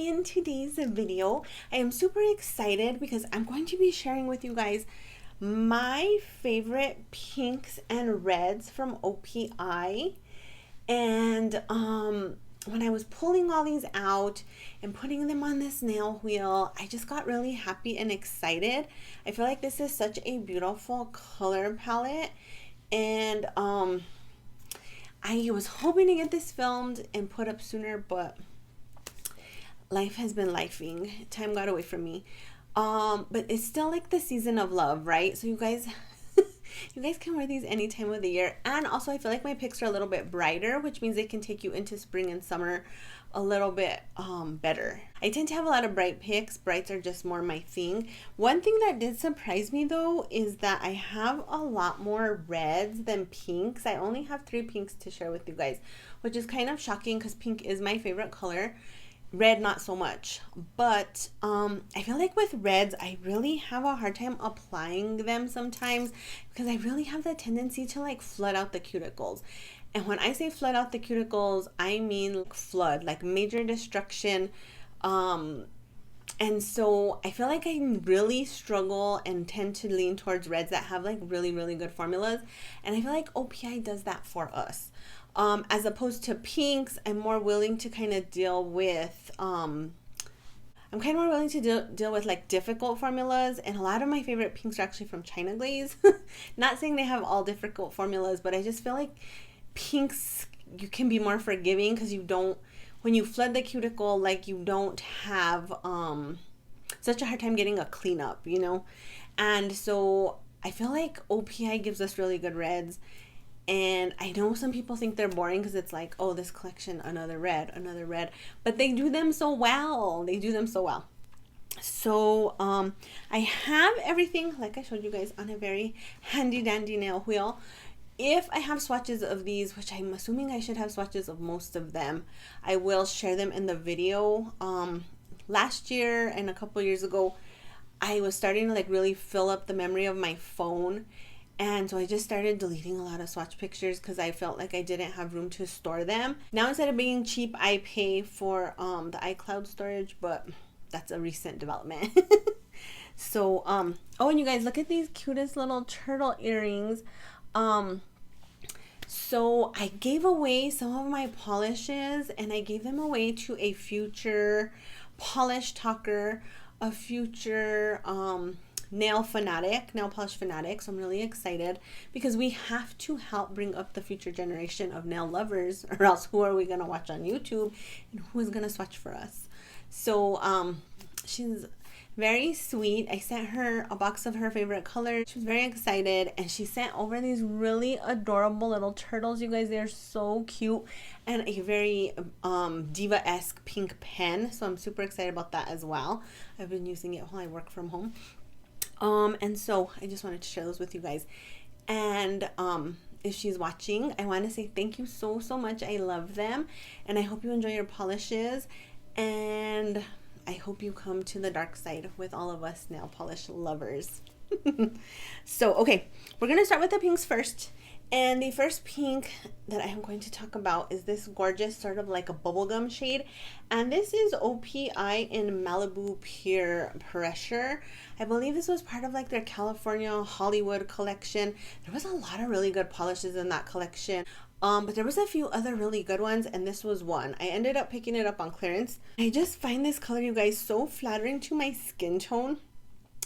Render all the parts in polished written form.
in today's video, I am super excited because I'm going to be sharing with you guys my favorite pinks and reds from OPI. And when I was pulling all these out and putting them on this nail wheel, I just got really happy and excited. I feel like this is such a beautiful color palette, and I was hoping to get this filmed and put up sooner, but life has been lifing. Time got away from me. But it's still like the season of love, right? So you guys you guys can wear these any time of the year. And also I feel like my picks are a little bit brighter, which means they can take you into spring and summer a little bit better. I tend to have a lot of bright picks. Brights are just more my thing. One thing that did surprise me though is that I have a lot more reds than pinks. I only have 3 pinks to share with you guys, which is kind of shocking because pink is my favorite color. Red not so much, but I feel like with reds I really have a hard time applying them sometimes because I really have the tendency to like flood out the cuticles. And when I say flood out the cuticles, I mean like flood, like major destruction. And so I feel like I really struggle and tend to lean towards reds that have like really good formulas, and I feel like OPI does that for us. As opposed to pinks, I'm more willing to kind of deal with I'm kind of more willing to deal with like difficult formulas, and a lot of my favorite pinks are actually from China Glaze. Not saying they have all difficult formulas, but I just feel like pinks, you can be more forgiving because you don't, when you flood the cuticle, like you don't have such a hard time getting a cleanup, you know? And so I feel like OPI gives us really good reds. And I know some people think they're boring because it's like, oh, this collection, another red, but they do them so well. So I have everything, like I showed you guys, on a very handy dandy nail wheel. If I have swatches of these, which I'm assuming I should have swatches of most of them, I will share them in the video. Last year and a couple years ago, I was starting to like really fill up the memory of my phone. And so I just started deleting a lot of swatch pictures because I felt like I didn't have room to store them. Now instead of being cheap, I pay for the iCloud storage, but that's a recent development. So, oh, and you guys, look at these cutest little turtle earrings. So I gave away some of my polishes, and I gave them away to a future polish talker, a future nail polish fanatic. So I'm really excited because we have to help bring up the future generation of nail lovers, or else who are we going to watch on YouTube and who is going to swatch for us? So she's very sweet. I sent her a box of her favorite colors. She was very excited, and she sent over these really adorable little turtles. You guys, they're so cute, and a very diva-esque pink pen. So I'm super excited about that as well. I've been using it while I work from home. And so I just wanted to share those with you guys. And if she's watching, I want to say thank you so much. I love them, and I hope you enjoy your polishes, and I hope you come to the dark side with all of us nail polish lovers. So, okay, we're going to start with the pinks first. And the first pink that I am going to talk about is this gorgeous sort of like a bubblegum shade. And this is OPI in Malibu Pier Pressure. I believe this was part of like their California Hollywood collection. There was a lot of really good polishes in that collection. But there was a few other really good ones, and this was one. I ended up picking it up on clearance. I just find this color, you guys, so flattering to my skin tone.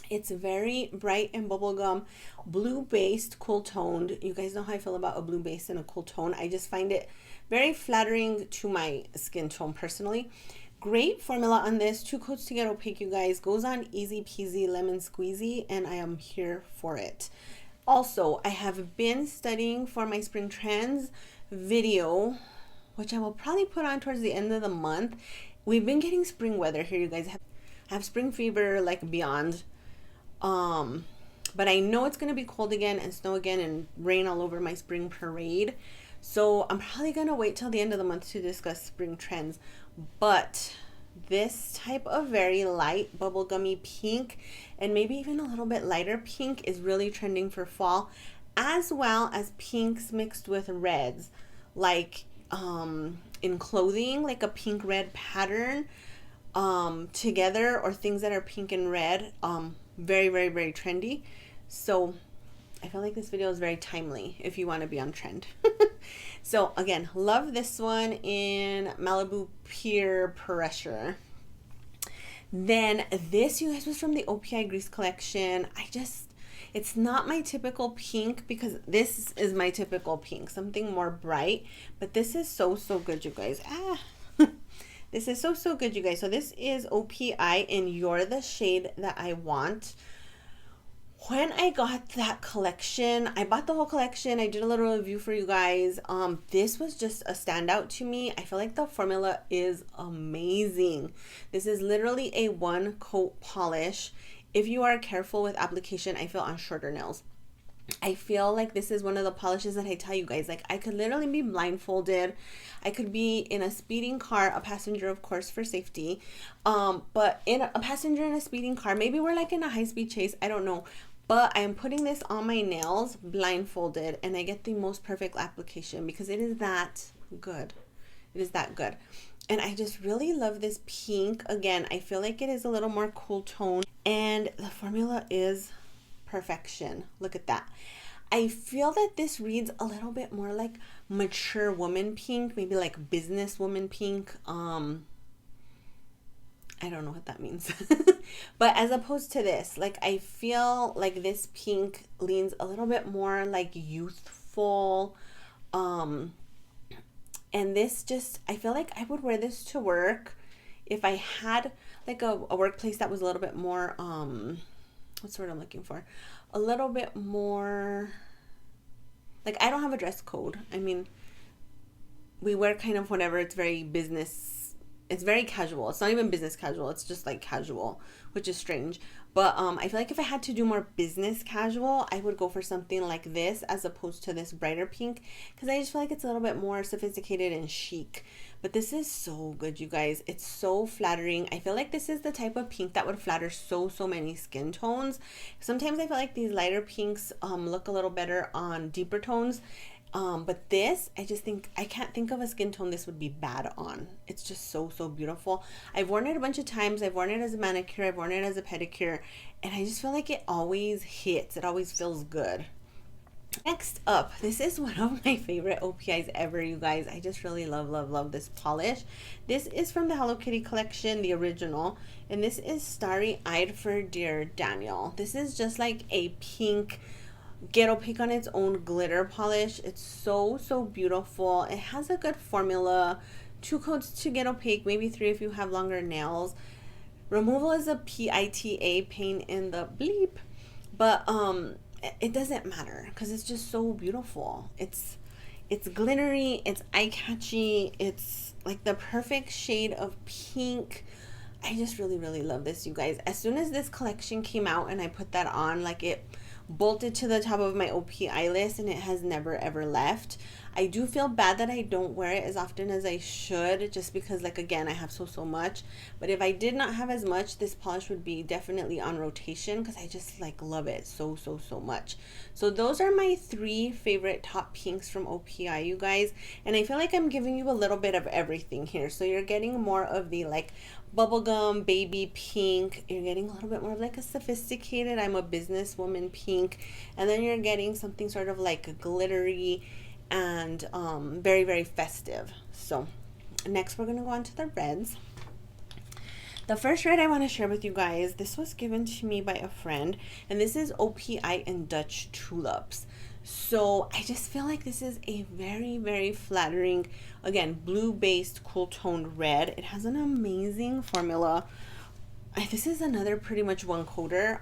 It's very bright and bubblegum, blue-based, cool-toned. You guys know how I feel about a blue base and a cool tone. I just find it very flattering to my skin tone personally. Great formula on this. 2 coats to get opaque, you guys. Goes on easy peasy lemon squeezy, and I am here for it. Also, I have been studying for my spring trends video, which I will probably put on towards the end of the month. We've been getting spring weather here, you guys. I have spring fever like beyond. But I know it's going to be cold again and snow again and rain all over my spring parade. So I'm probably going to wait till the end of the month to discuss spring trends. But this type of very light bubblegummy pink, and maybe even a little bit lighter pink, is really trending for fall, as well as pinks mixed with reds, like in clothing, like a pink red pattern. together, or things that are pink and red, very, very, very trendy. So I feel like this video is very timely if you want to be on trend. So again, love this one in Malibu Pier Pressure. Then this, you guys, was from the OPI Grease collection. It's not my typical pink, because this is my typical pink, something more bright, but this is so good, you guys. This is so good, you guys. So this is OPI and You're the Shade That I Want. When I got that collection, I bought the whole collection. I did a little review for you guys. This was just a standout to me. I feel like the formula is amazing. This is literally a one coat polish. If you are careful with application, I feel, on shorter nails. I feel like this is one of the polishes that I tell you guys, like, I could literally be blindfolded. I could be in a speeding car, a passenger, of course, for safety. But in a passenger in a speeding car, maybe we're like in a high-speed chase, I don't know. But I am putting this on my nails blindfolded, and I get the most perfect application because it is that good. It is that good. And I just really love this pink. Again, I feel like it is a little more cool tone, and the formula is perfection. Look at that. I feel that this reads a little bit more like mature woman pink, maybe like business woman pink. I don't know what that means. But as opposed to this, like, I feel like this pink leans a little bit more like youthful. And this just, I feel like I would wear this to work if I had like a workplace that was a little bit more, what's the word I'm looking for? A little bit more, like, I don't have a dress code. I mean, we wear kind of whatever. It's very business. It's very casual. It's not even business casual. It's just like casual, which is strange. But I feel like if I had to do more business casual, I would go for something like this as opposed to this brighter pink, because I just feel like it's a little bit more sophisticated and chic. But this is so good, you guys. It's so flattering. I feel like this is the type of pink that would flatter so many skin tones. Sometimes I feel like these lighter pinks look a little better on deeper tones. But this, I just think, I can't think of a skin tone this would be bad on. It's just so beautiful. I've worn it a bunch of times. I've worn it as a manicure. I've worn it as a pedicure. And I just feel like it always hits. It always feels good. Next up, this is one of my favorite OPIs ever, you guys. I just really love this polish. This is from the Hello Kitty collection, the original. And this is Starry Eyed for Dear Daniel. This is just like a pink Get Opaque on its own glitter polish. It's so beautiful. It has a good formula. 2 coats to get opaque, maybe 3 if you have longer nails. Removal is a PITA, pain in the bleep, but it doesn't matter because it's just so beautiful. It's glittery, it's eye-catchy, it's like the perfect shade of pink. I just really love this, you guys. As soon as this collection came out and I put that on, like, it bolted to the top of my OPI list, and it has never ever left. I do feel bad that I don't wear it as often as I should, just because, like, again, I have so much. But if I did not have as much, this polish would be definitely on rotation because I just like love it so much. So those are my 3 favorite top pinks from OPI, you guys. And I feel like I'm giving you a little bit of everything here. So you're getting more of the like bubblegum baby pink, you're getting a little bit more of like a sophisticated I'm a businesswoman pink, and then you're getting something sort of like glittery and very festive. So next we're gonna go on to the reds. The first red I want to share with you guys, this was given to me by a friend, and this is OPI and Dutch Tulips. So I just feel like this is a very flattering, again, blue based cool toned red. It has an amazing formula. This is another pretty much one coater.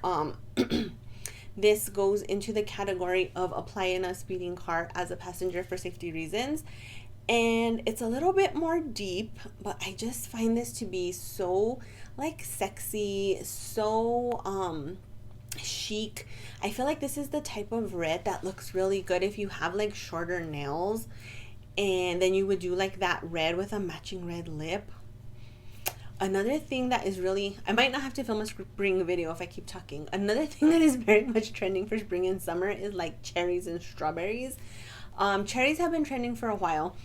This goes into the category of apply in a speeding car as a passenger for safety reasons. And it's a little bit more deep, but I just find this to be so like sexy, so chic. I feel like this is the type of red that looks really good if you have like shorter nails, and then you would do like that red with a matching red lip. Another thing that is really, I might not have to film a spring video if I keep talking. Another thing that is very much trending for spring and summer is like cherries and strawberries. Cherries have been trending for a while.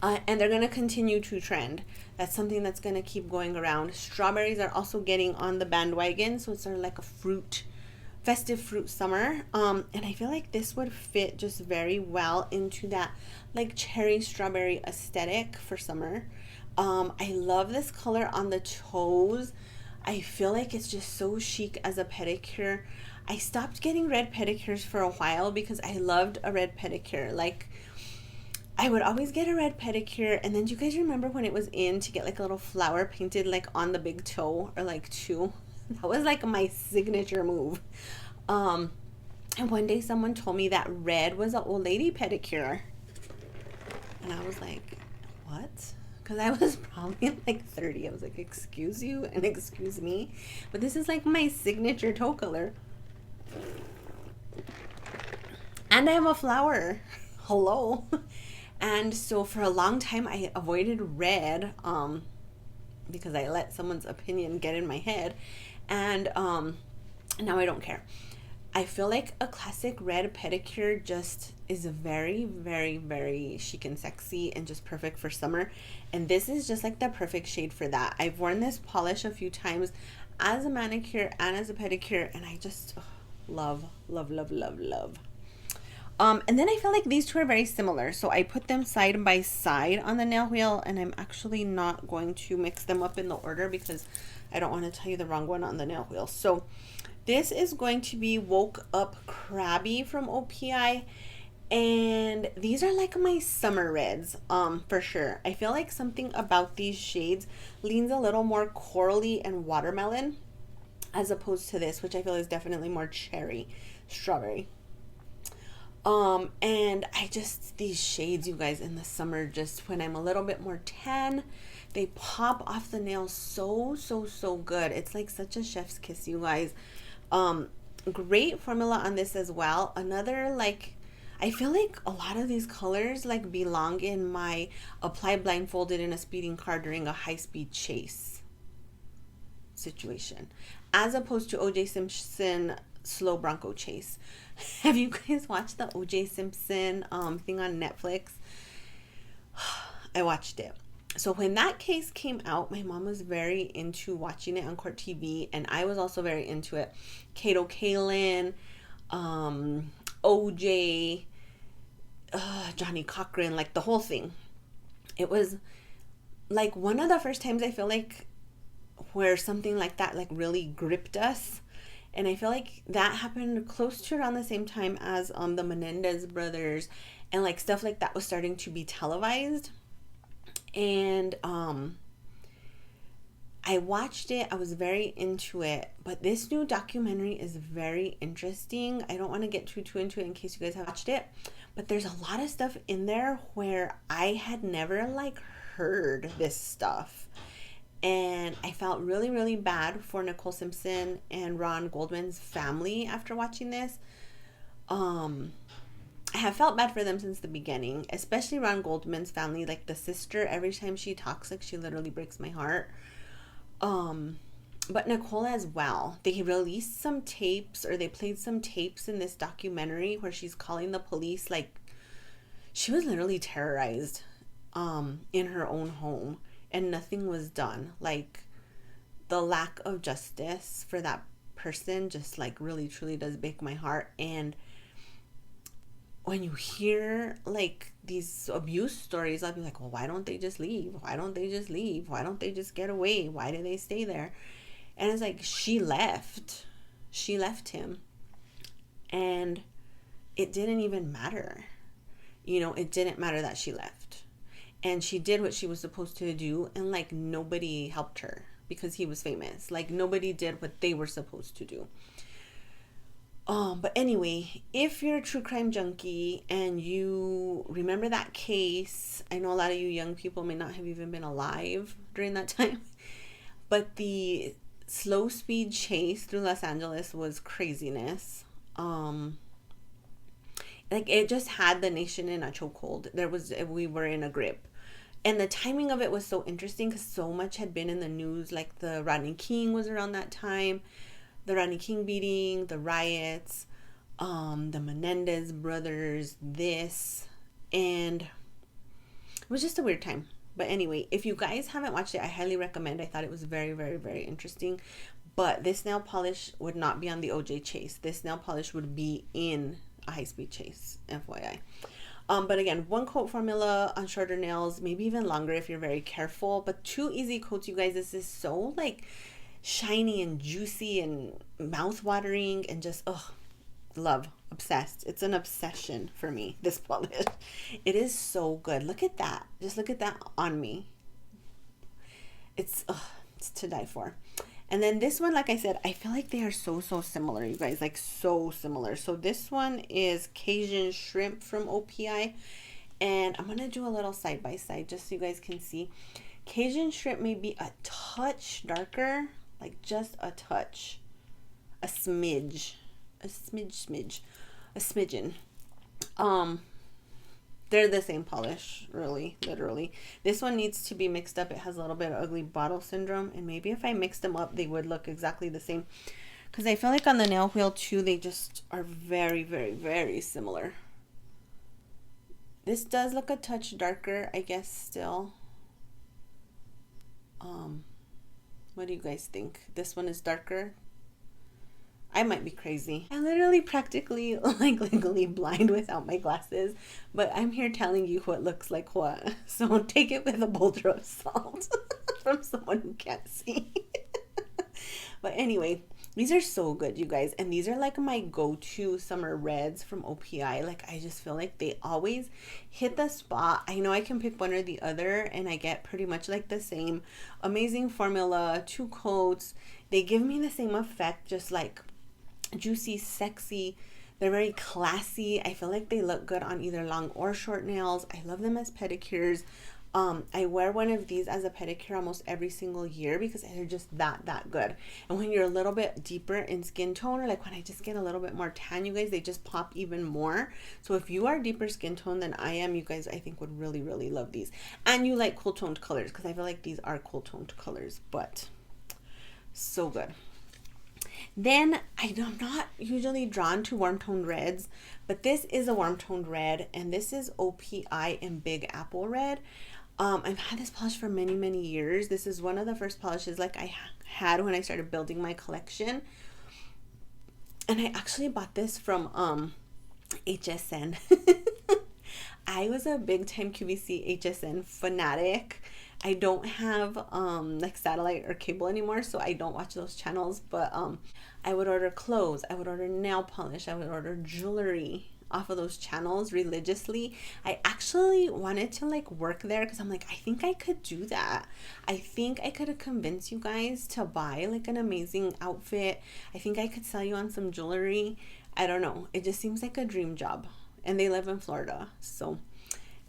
And they're going to continue to trend. That's something that's going to keep going around. Strawberries are also getting on the bandwagon, so it's sort of like a festive fruit summer. And I feel like this would fit just very well into that like cherry strawberry aesthetic for summer. I love this color on the toes. I feel like it's just so chic as a pedicure. I stopped getting red pedicures for a while because I loved a red pedicure. Like, I would always get a red pedicure, and then do you guys remember when it was in to get like a little flower painted like on the big toe or like two? That was like my signature move. And one day someone told me that red was an old lady pedicure. And I was like, what? Because I was probably like 30. I was like, excuse you and excuse me. But this is like my signature toe color. And I have a flower. Hello. And so for a long time I avoided red because I let someone's opinion get in my head. And now I don't care. I feel like a classic red pedicure just is very, very, very chic and sexy and just perfect for summer. And this is just like the perfect shade for that. I've worn this polish a few times as a manicure and as a pedicure, and I just love, love, love, love, love. And then I feel like these two are very similar. So I put them side by side on the nail wheel, and I'm actually not going to mix them up in the order because I don't want to tell you the wrong one on the nail wheel. So this is going to be Woke Up Crab-y from OPI. And these are like my summer reds, for sure. I feel like something about these shades leans a little more corally and watermelon as opposed to this, which I feel is definitely more cherry, strawberry. And I just, these shades, you guys, in the summer, just when I'm a little bit more tan, they pop off the nails so, so, so good. It's like such a chef's kiss, you guys. Great formula on this as well. Another, like, I feel like a lot of these colors like belong in my apply blindfolded in a speeding car during a high-speed chase situation, as opposed to OJ Simpson slow Bronco chase. Have you guys watched the OJ Simpson thing on Netflix? I watched it. So when that case came out, my mom was very into watching it on Court TV, and I was also very into it. Kato Kalin, OJ, Johnny Cochran, like the whole thing. It was like one of the first times I feel like where something like that like really gripped us. And I feel like that happened close to around the same time as the Menendez brothers, and like stuff like that was starting to be televised. And I watched it. I was very into it. But this new documentary is very interesting. I don't want to get too into it in case you guys have watched it. But there's a lot of stuff in there where I had never like heard this stuff. And I felt really, really bad for Nicole Simpson and Ron Goldman's family after watching this. I have felt bad for them since the beginning, especially Ron Goldman's family. Like the sister, every time she talks, like she literally breaks my heart. But Nicole as well. They released some tapes, or they played some tapes in this documentary where she's calling the police. Like she was literally terrorized in her own home, and nothing was done. Like the lack of justice for that person just like really truly does break my heart. And when you hear like these abuse stories, I'll be like, well, why don't they just leave? Why don't they just leave? Why don't they just get away? Why do they stay there? And it's like, she left him, and it didn't even matter. You know, it didn't matter that she left, and she did what she was supposed to do, and like nobody helped her because he was famous. Like nobody did what they were supposed to do. But anyway, if you're a true crime junkie and you remember that case, I know a lot of you young people may not have even been alive during that time, but the slow speed chase through Los Angeles was craziness. Like it just had the nation in a chokehold. We were in a grip. And the timing of it was so interesting because so much had been in the news. Like the Rodney King was around that time. The Rodney King beating, the riots, the Menendez brothers, this. And it was just a weird time. But anyway, if you guys haven't watched it, I highly recommend. I thought it was very, very, very interesting. But this nail polish would not be on the OJ chase. This nail polish would be in a high-speed chase, FYI. But again, 1 coat formula on shorter nails, maybe even longer if you're very careful. But 2 easy coats, you guys. This is so like shiny and juicy and mouth-watering and just, love, obsessed. It's an obsession for me, this polish. It is so good. Look at that. Just look at that on me. It's to die for. And then this one, like I said, I feel like they are so similar, you guys, like so similar. So this one is Cajun Shrimp from OPI, and I'm gonna do a little side by side just so you guys can see. Cajun Shrimp may be a touch darker, like just a touch, a smidgen. They're the same polish, really, literally. This one needs to be mixed up. It has a little bit of ugly bottle syndrome, and maybe if I mixed them up, they would look exactly the same. Because I feel like on the nail wheel, too, they just are very, very, very similar. This does look a touch darker, I guess, still. What do you guys think? This one is darker? I might be crazy. I'm literally practically like legally blind without my glasses, but I'm here telling you what looks like what. So take it with a boulder of salt from someone who can't see. But anyway, these are so good, you guys. And these are like my go-to summer reds from OPI. Like, I just feel like they always hit the spot. I know I can pick one or the other and I get pretty much like the same amazing formula, 2 coats. They give me the same effect, just like juicy, sexy. They're very classy. I feel like they look good on either long or short nails. I love them as pedicures. I wear one of these as a pedicure almost every single year because they're just that good. And when you're a little bit deeper in skin tone, or like when I just get a little bit more tan, you guys, they just pop even more. So if you are deeper skin tone than I am, you guys, I think would really love these. And you like cool toned colors, because I feel like these are cool toned colors, but so good. Then I'm not usually drawn to warm toned reds, but this is a warm toned red, and this is OPI and Big Apple Red. I've had this polish for many years. This is one of the first polishes like I had when I started building my collection, and I actually bought this from HSN. I was a big time QVC HSN fanatic. I don't have like satellite or cable anymore, so I don't watch those channels, but I would order clothes, I would order nail polish, I would order jewelry off of those channels religiously. I actually wanted to like work there because I'm like, I think I could do that. I think I could have convinced you guys to buy like an amazing outfit. I think I could sell you on some jewelry. I don't know. It just seems like a dream job. And they live in Florida. So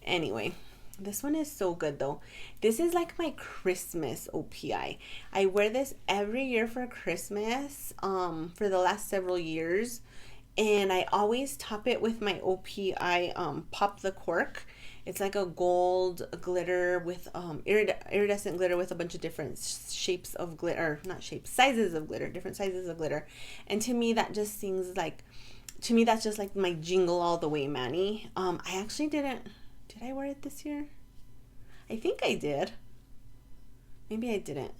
anyway, this one is so good though. This is like my Christmas OPI. I wear this every year for Christmas for the last several years. And I always top it with my OPI Pop the Cork. It's like a gold glitter with iridescent glitter with a bunch of different shapes of glitter, not shapes, sizes of glitter, different sizes of glitter. And to me, that just sings like, to me, that's just like my jingle all the way, Manny. I actually did I wear it this year? I think I did. Maybe I didn't.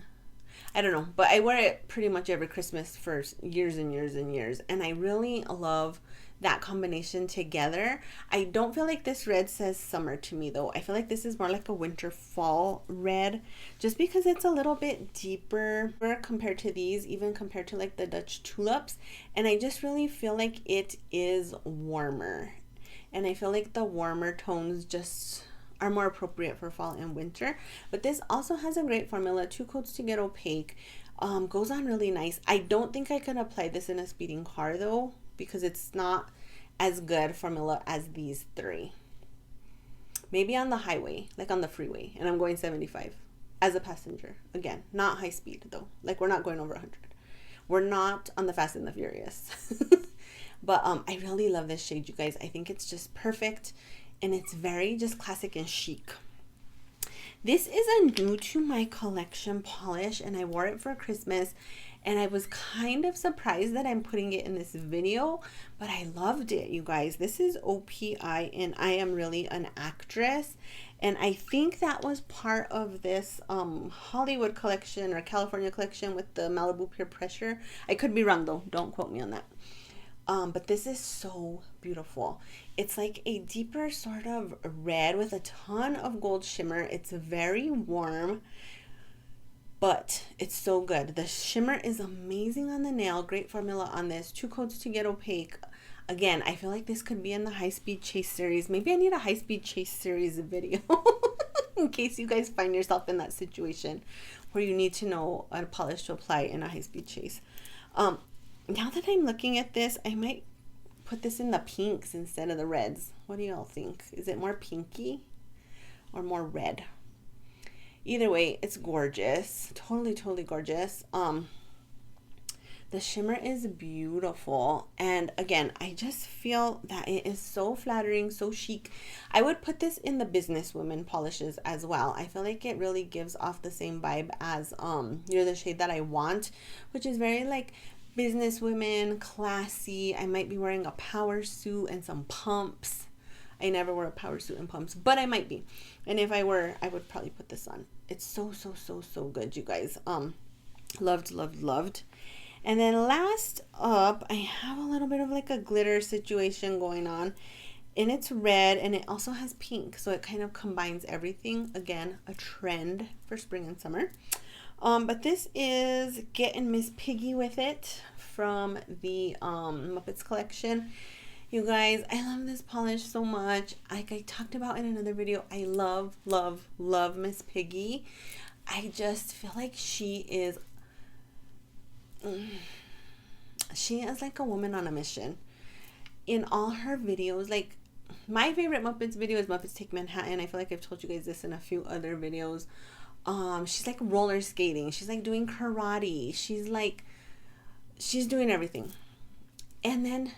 I don't know, but I wear it pretty much every Christmas for years and years and years, and I really love that combination together. I don't feel like this red says summer to me though. I feel like this is more like a winter fall red, just because it's a little bit deeper compared to these, even compared to like the Dutch Tulips, and I just really feel like it is warmer, and I feel like the warmer tones just are more appropriate for fall and winter. But this also has a great formula, 2 coats to get opaque. Goes on really nice. I don't think I could apply this in a speeding car though, because it's not as good formula as these 3. Maybe on the highway, like on the freeway, and I'm going 75 as a passenger. Again, not high speed though. Like, we're not going over 100. We're not on the Fast and the Furious. But I really love this shade, you guys. I think it's just perfect. And it's very just classic and chic. This is a new to my collection polish, and I wore it for Christmas, And I was kind of surprised that I'm putting it in this video, but I loved it, you guys. This is OPI, and I am really an actress. And I think that was part of this Hollywood collection or California collection with the Malibu Peer Pressure. I could be wrong though. Don't quote me on that. But this is so beautiful. It's like a deeper sort of red with a ton of gold shimmer. It's very warm, but it's so good. The shimmer is amazing on the nail. Great formula on this. 2 coats to get opaque. Again, I feel like this could be in the high-speed chase series. Maybe I need a high-speed chase series video in case you guys find yourself in that situation where you need to know a polish to apply in a high-speed chase. Now that I'm looking at this, I might put this in the pinks instead of the reds. What do y'all think? Is it more pinky or more red? Either way, it's gorgeous. Totally, totally gorgeous. The shimmer is beautiful. And again, I just feel that it is so flattering, so chic. I would put this in the businesswoman polishes as well. I feel like it really gives off the same vibe as You're the Shade That I Want, which is very like businesswomen, classy. I might be wearing a power suit and some pumps. I never wear a power suit and pumps, but I might be. And if I were, I would probably put this on. It's so, so, so, so good, you guys. Loved, loved, loved. And then last up, I have a little bit of like a glitter situation going on. And it's red and it also has pink. So it kind of combines everything. Again, a trend for spring and summer. But this is Gettin Miss Piggy with it from the Muppets collection. You guys, I love this polish so much. Like I talked about in another video, I love, love, love Miss Piggy. I just feel like she is like a woman on a mission. In all her videos, like my favorite Muppets video is Muppets Take Manhattan. I feel like I've told you guys this in a few other videos. She's like roller skating. She's like doing karate. She's doing everything. And then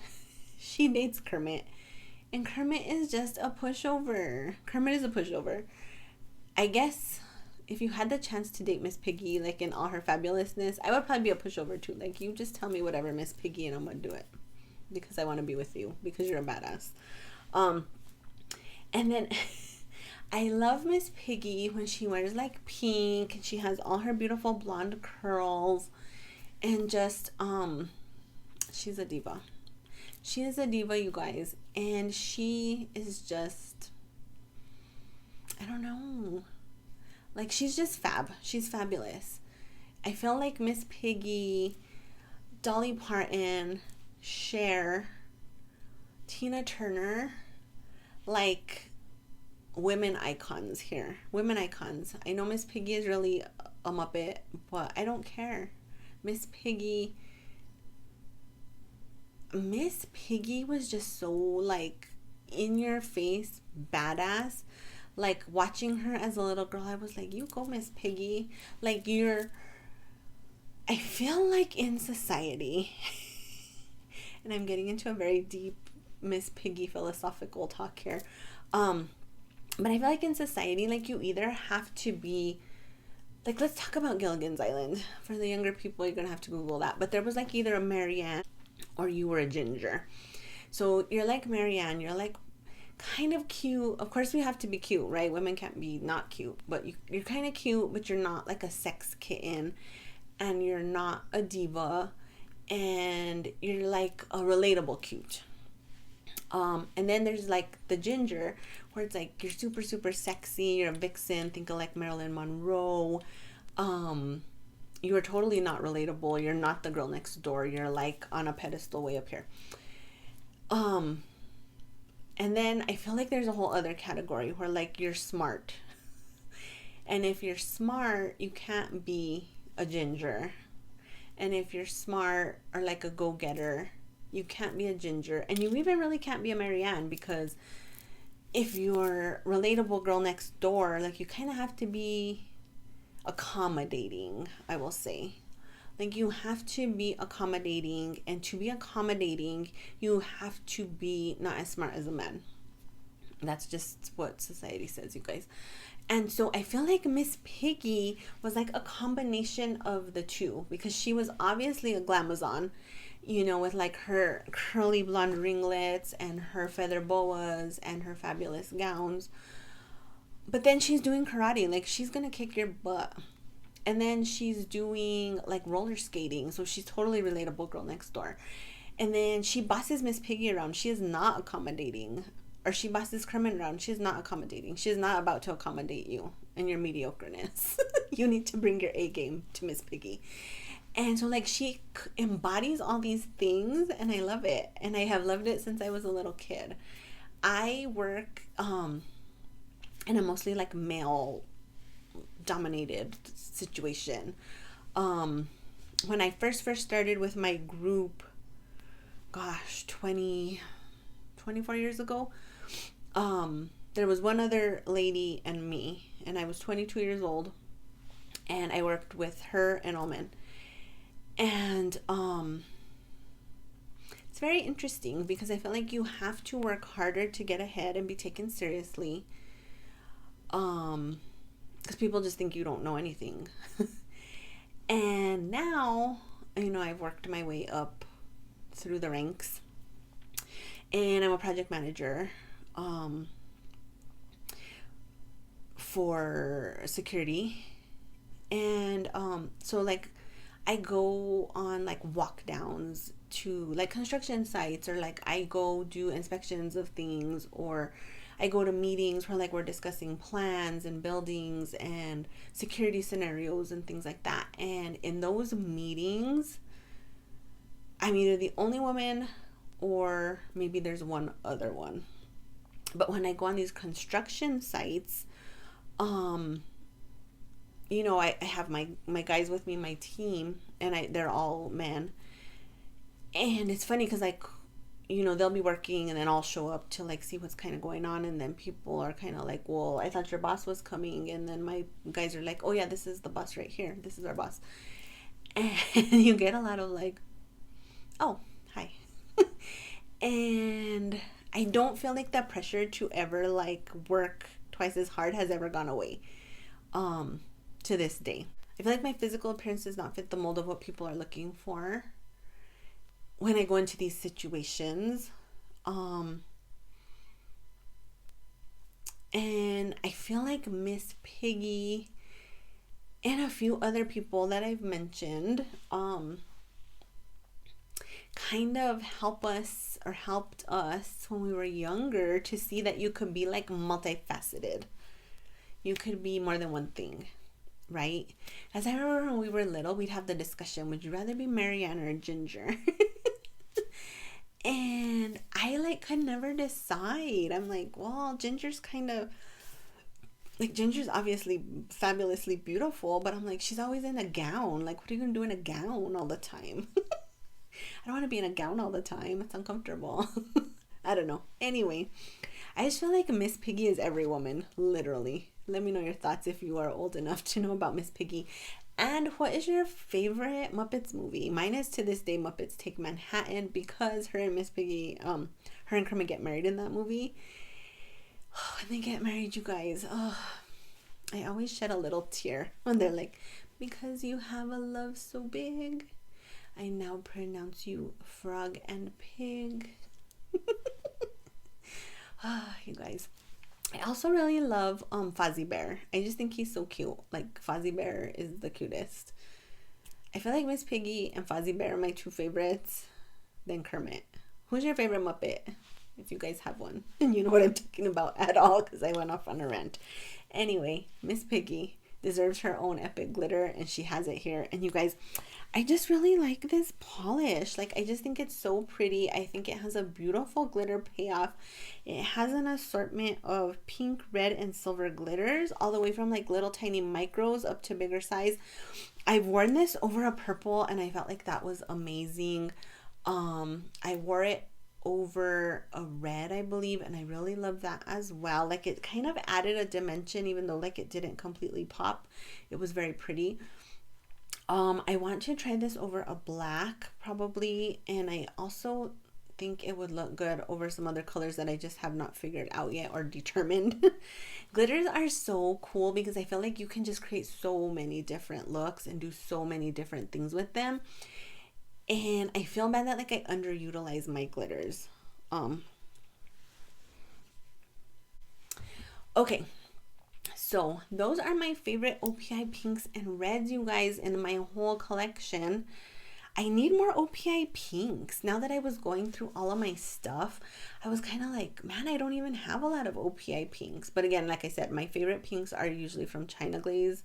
she dates Kermit. And Kermit is just a pushover. Kermit is a pushover. I guess if you had the chance to date Miss Piggy, like in all her fabulousness, I would probably be a pushover too. Like, you just tell me whatever, Miss Piggy, and I'm gonna do it. Because I want to be with you. Because you're a badass. And then I love Miss Piggy when she wears like pink and she has all her beautiful blonde curls and just she's a diva. She is a diva, you guys, and she is just, I don't know, like she's just fab. She's fabulous. I feel like Miss Piggy, Dolly Parton, Cher, Tina Turner, like women icons here. Women icons. I know Miss Piggy is really a Muppet, but I don't care. Miss Piggy was just so like in your face badass. Like watching her as a little girl, I was like, you go Miss Piggy. Like I feel like in society and I'm getting into a very deep Miss Piggy philosophical talk here. But I feel like in society, like you either have to be, like let's talk about Gilligan's Island. For the younger people, you're gonna have to Google that. But there was like either a Marianne or you were a Ginger. So you're like Marianne, you're like kind of cute. Of course we have to be cute, right? Women can't be not cute. But you're kind of cute, but you're not like a sex kitten. And you're not a diva. And you're like a relatable cute. And then there's like the Ginger, where it's like you're super, super sexy, you're a vixen, think of like Marilyn Monroe. You're totally not relatable, you're not the girl next door, you're like on a pedestal way up here. And then I feel like there's a whole other category where like you're smart. And if you're smart, you can't be a Ginger. And if you're smart or like a go-getter, you can't be a Ginger. And you even really can't be a Marianne, because if you're relatable girl next door, like you kind of have to be accommodating, I will say. Like you have to be accommodating, and to be accommodating, you have to be not as smart as a man. That's just what society says, you guys. And so I feel like Miss Piggy was like a combination of the two, because she was obviously a glamazon, you know, with like her curly blonde ringlets and her feather boas and her fabulous gowns. But then she's doing karate, like she's gonna kick your butt. And then she's doing like roller skating, so she's totally relatable girl next door. And then she bosses Miss Piggy around. She is not accommodating. Or she bosses Kermit around. She is not accommodating. She is not about to accommodate you and your mediocreness. You need to bring your A game to Miss Piggy. And so like she embodies all these things, and I love it. And I have loved it since I was a little kid. I work in a mostly like male dominated situation. When I first started with my group, gosh, 24 years ago, there was one other lady and me, and I was 22 years old, and I worked with her and all men. And it's very interesting because I feel like you have to work harder to get ahead and be taken seriously, because people just think you don't know anything. And now, you know, I've worked my way up through the ranks, and I'm a project manager for security. And so like I go on like walk downs to like construction sites, or like I go do inspections of things, or I go to meetings where like we're discussing plans and buildings and security scenarios and things like that. And in those meetings, I'm either the only woman or maybe there's one other one. But when I go on these construction sites, you know, I have my guys with me, my team, and they're all men. And it's funny because like, you know, they'll be working and then I'll show up to like see what's kind of going on, and then people are kind of like, well, I thought your boss was coming. And then my guys are like, oh yeah, this is the boss right here, this is our boss. And you get a lot of like, oh, hi. And I don't feel like that pressure to ever like work twice as hard has ever gone away to this day. I feel like my physical appearance does not fit the mold of what people are looking for when I go into these situations. And I feel like Miss Piggy and a few other people that I've mentioned kind of helped us when we were younger to see that you could be like multifaceted. You could be more than one thing, right? As I remember when we were little, we'd have the discussion, would you rather be Marianne or Ginger? And I like could never decide. I'm like, well, Ginger's kind of like, Ginger's obviously fabulously beautiful, but I'm like, she's always in a gown. Like, what are you gonna do in a gown all the time? I don't want to be in a gown all the time. It's uncomfortable. I don't know. Anyway, I just feel like Miss Piggy is every woman, literally. Let me know your thoughts if you are old enough to know about Miss Piggy. And what is your favorite Muppets movie? Mine is to this day Muppets Take Manhattan, because her and Miss Piggy, her and Kermit get married in that movie. Oh, when they get married, you guys, I always shed a little tear when they're like, because you have a love so big, I now pronounce you frog and pig. You guys. I also really love Fozzie Bear. I just think he's so cute. Like, Fozzie Bear is the cutest. I feel like Miss Piggy and Fozzie Bear are my two favorites. Then Kermit. Who's your favorite Muppet? If you guys have one. And you know what I'm talking about at all, because I went off on a rant. Anyway, Miss Piggy deserves her own epic glitter, and she has it here. And you guys, I just really like this polish. Like, I just think it's so pretty. I think it has a beautiful glitter payoff. It has an assortment of pink, red, and silver glitters, all the way from like little tiny micros up to bigger size. I've worn this over a purple, and I felt like that was amazing. I wore it over a red, I believe, and I really love that as well. Like, it kind of added a dimension, even though like it didn't completely pop. It was very pretty. I want to try this over a black probably, and I also think it would look good over some other colors that I just have not figured out yet or determined. Glitters are so cool because I feel like you can just create so many different looks and do so many different things with them. And I feel bad that like I underutilize my glitters. Okay, so those are my favorite OPI pinks and reds, you guys, in my whole collection. I need more OPI pinks. Now that I was going through all of my stuff, I was kind of like, man, I don't even have a lot of OPI pinks. But again, like I said, my favorite pinks are usually from China Glaze.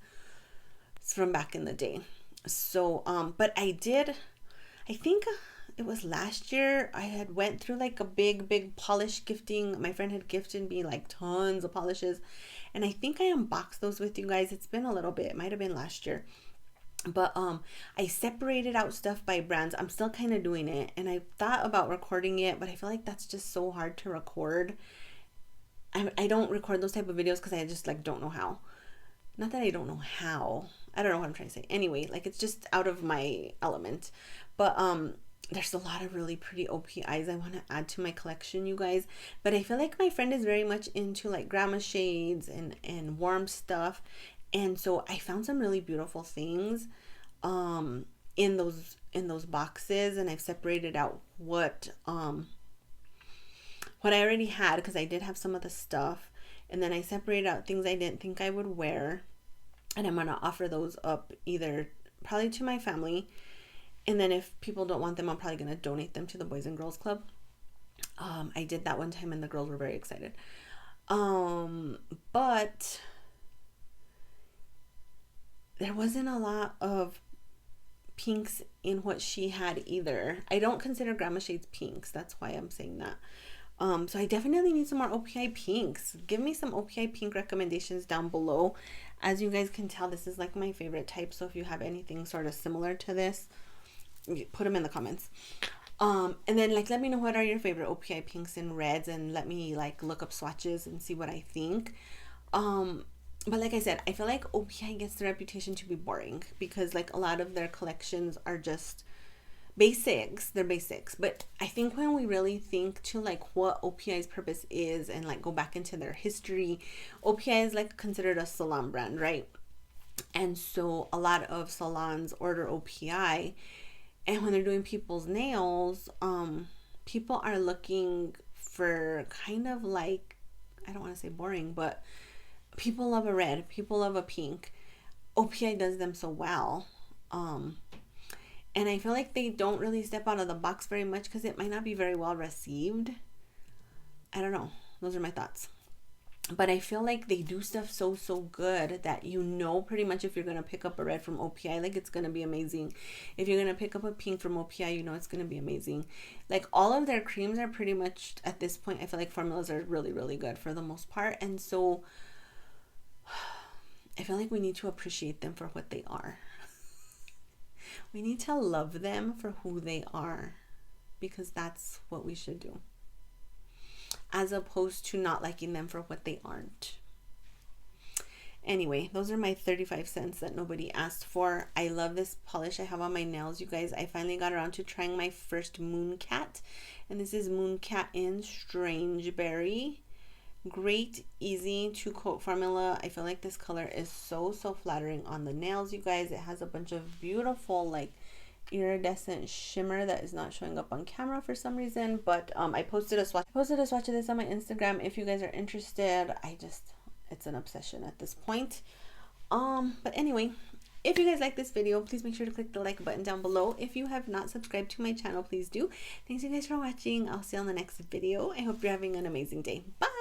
It's from back in the day. So, but I think it was last year, I had went through like a big polish gifting. My friend had gifted me like tons of polishes. And I think I unboxed those with you guys. It's been a little bit. It might have been last year. But I separated out stuff by brands. I'm still kind of doing it, and I thought about recording it, but I feel like that's just so hard to record. I don't record those type of videos because I just like don't know how. Not that I don't know how. I don't know what I'm trying to say. Anyway, like it's just out of my element. But there's a lot of really pretty OPIs I want to add to my collection, you guys. But I feel like my friend is very much into like grandma shades and warm stuff. And so I found some really beautiful things in those boxes, and I've separated out what I already had, because I did have some of the stuff, and then I separated out things I didn't think I would wear, and I'm gonna offer those up either probably to my family, and then if people don't want them, I'm probably gonna donate them to the Boys and Girls Club. I did that one time and the girls were very excited. But there wasn't a lot of pinks in what she had either. I don't consider grandma shades pinks. That's why I'm saying that. So I definitely need some more OPI pinks. Give me some OPI pink recommendations down below. As you guys can tell, this is like my favorite type. So if you have anything sort of similar to this, put them in the comments. And then like let me know what are your favorite OPI pinks and reds, and let me like look up swatches and see what I think. But like I said, I feel like OPI gets the reputation to be boring because like a lot of their collections are just basics. They're basics. But I think when we really think to like what OPI's purpose is and like go back into their history, OPI is like considered a salon brand, right? And so a lot of salons order OPI, and when they're doing people's nails, people are looking for kind of like, I don't want to say boring, but people love a red, people love a pink. OPI does them so well. And I feel like they don't really step out of the box very much because it might not be very well received. I don't know. Those are my thoughts. But I feel like they do stuff so good that you know pretty much if you're going to pick up a red from OPI, like it's going to be amazing. If you're going to pick up a pink from OPI, you know it's going to be amazing. Like all of their creams are pretty much, at this point, I feel like formulas are really good for the most part. And so I feel like we need to appreciate them for what they are. We need to love them for who they are, because that's what we should do, as opposed to not liking them for what they aren't. Anyway, those are my 35 cents that nobody asked for. I love this polish I have on my nails, you guys. I finally got around to trying my first Mooncat, and this is Mooncat in Strangeberry. Great, easy to coat formula. I feel like this color is so flattering on the nails, you guys. It has a bunch of beautiful like iridescent shimmer that is not showing up on camera for some reason, but I posted a swatch of this on my Instagram if you guys are interested. It's an obsession at this point. But anyway, if you guys like this video, please make sure to click the like button down below. If you have not subscribed to my channel, please do. Thanks you guys for watching. I'll see you on the next video. I hope you're having an amazing day. Bye.